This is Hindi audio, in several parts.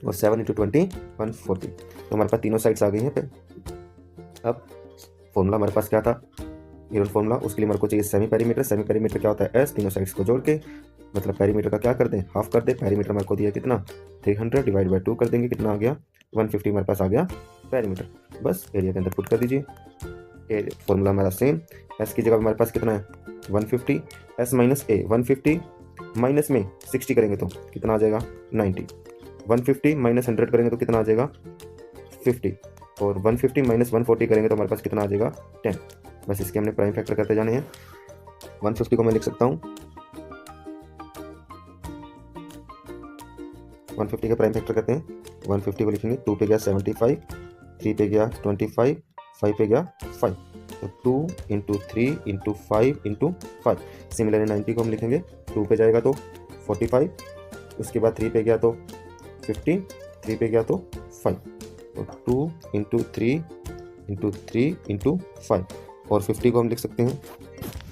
और 7 इंटू 20 140। तो हमारे पास तीनों साइड्स आ गई हैं पे। अब फॉर्मूला हमारे पास क्या था, हीरोन फॉर्मूला, उसके लिए हमारे को चाहिए सेमी पेरीमीटर। सेमी पेरीमीटर क्या होता है, एस, तीनों साइड्स को जोड़ के, मतलब पेरीमीटर का क्या कर दें, हाफ कर दें। पेरीमीटर हमारे को दिया कितना, 300 डिवाइड बाई 2 कर देंगे, कितना आ गया 150 हमारे पास आ गया पेरीमीटर। बस एरिया के अंदर पुट कर दीजिए। फॉर्मूला हमारा सेम, एस की जगह हमारे पास कितना है 150, एस माइनस ए 150 माइनस में 60 करेंगे तो कितना आ जाएगा 90, 150 माइनस 100 करेंगे तो कितना आ जाएगा 50, और 150 माइनस 140 करेंगे तो हमारे पास कितना आ जाएगा 10। बस इसके हमने प्राइम फैक्टर करते जाने हैं। 150 को मैं लिख सकता हूँ, 150 का प्राइम फैक्टर करते हैं। 150 को लिखेंगे, 2 पे गया 75, 3 पे गया 25, 5 पे गया 5, तो 2 इंटू 3 इंटू 5 इंटू 5। सिमिलरली 90 को हम लिखेंगे, 2 पे जाएगा तो 45, उसके बाद 3 पे गया तो 50, 3 पे गया तो 5, तो 2 इंटू 3 इंटू 3 इंटू 5। और 50 को हम लिख सकते हैं,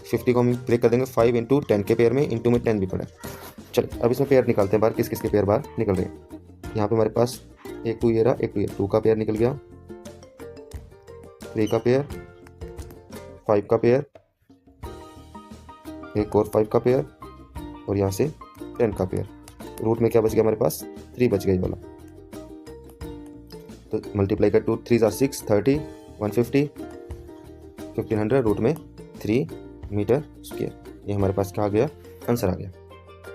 50 को हम ब्रेक कर देंगे 5 इंटू 10 के पेयर में, इंटू में 10 भी पड़ा है। चलिए अब इसमें पेयर निकालते हैं बाहर, किस किस के पेयर बाहर निकल रहे हैं। यहाँ पे हमारे पास एक 2 ये रहा, एक 2 ये, 2 का पेयर निकल गया, 3 का पेयर, 5 का पेयर, एक और 5 का पेयर, और यहाँ से 10 का पेयर। रूट में क्या बच गया हमारे पास 3 बच गया वाला, तो मल्टीप्लाई कर 2 3 6 30 150 1500, रूट में 3 मीटर स्क्वायर। ये हमारे पास क्या आ गया, आंसर आ गया।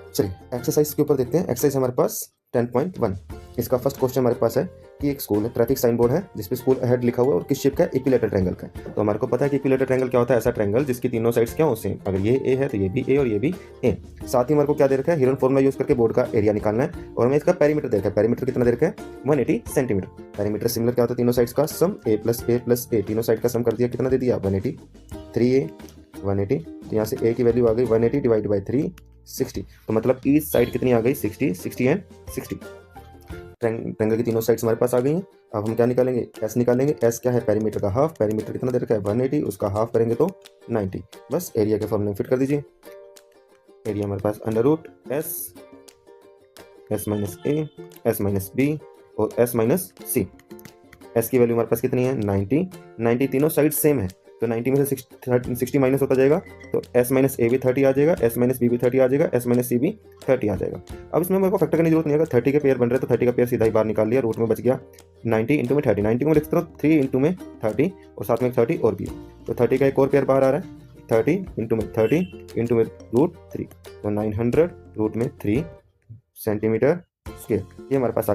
चलिए एक्सरसाइज के ऊपर देखते हैं। एक्सरसाइज हमारे पास 10.1। इसका फर्स्ट क्वेश्चन हमारे पास है कि एक स्कूल है, ट्रैफिक साइन बोर्ड है जिसपे स्कूल अहेड लिखा हुआ है और किस शेप का है, इक्विलेटरल ट्रायंगल का है। तो हमारे को पता है कि इक्विलेटरल ट्रायंगल क्या होता है, ऐसा ट्रायंगल जिसकी तीनों साइड्स क्या हो सेम। अगर ये ए है तो ये भी ए और ये भी ए। साथ ही हमारे को क्या दे रखा है, हीरोन फॉर्मूला यूज करके बोर्ड का एरिया निकालना है, और हमें इसका पेरीमीटर दे रखा है। पेरीमीटर कितना दे रखा है 180 सेंटीमीटर। पेरीमीटर सिमिलर क्या होता है, तीनों साइड्स का सम, ए प्लस ए, तीनों साइड का सम कर दिया, कितना दे दिया 180, 3a 180, तो यहाँ से a की वैल्यू आ गई 180 डिवाइड बाई 3 60। तो मतलब ईच साइड कितनी आ गई 60, 60 एंड 60। ट्रायंगल की तीनों साइड्स हमारे पास आ गई हैं। अब हम क्या निकालेंगे, एस निकालेंगे। एस क्या है, पेरीमीटर का हाफ। पेरीमीटर कितना दे रखा है 180, उसका हाफ करेंगे तो 90। बस एरिया के फॉर्मूले में फिट कर दीजिए। एरिया हमारे पास under root S, S minus A, S minus B और एस माइनस सी। एस की वैल्यू हमारे पास कितनी है 90, 90 तीनों साइड सेम है, तो 90 में से 60 माइनस होता जाएगा, तो एस माइनस ए भी 30 आ जाएगा, एस माइनस बी भी 30 आ जाएगा, एस माइनस सी भी 30 आ जाएगा। अब इसमें मेरे को फैक्टर करने की जरूरत नहीं है, 30 के पेयर बन रहे तो 30 का पेयर सीधा ही बाहर निकाल लिया, रूट में बच गया 90 इंटू में 30। 90 को लिख सकता हूँ 3 इंटू में 30 और साथ में 30 और भी है, तो 30 का एक और पेयर बाहर आ रहा है, 30 इंटू में 30 इंटू में रूट 3, तो 900 रूट में 3 सेंटीमीटर स्क्वायर। ये हमारे पास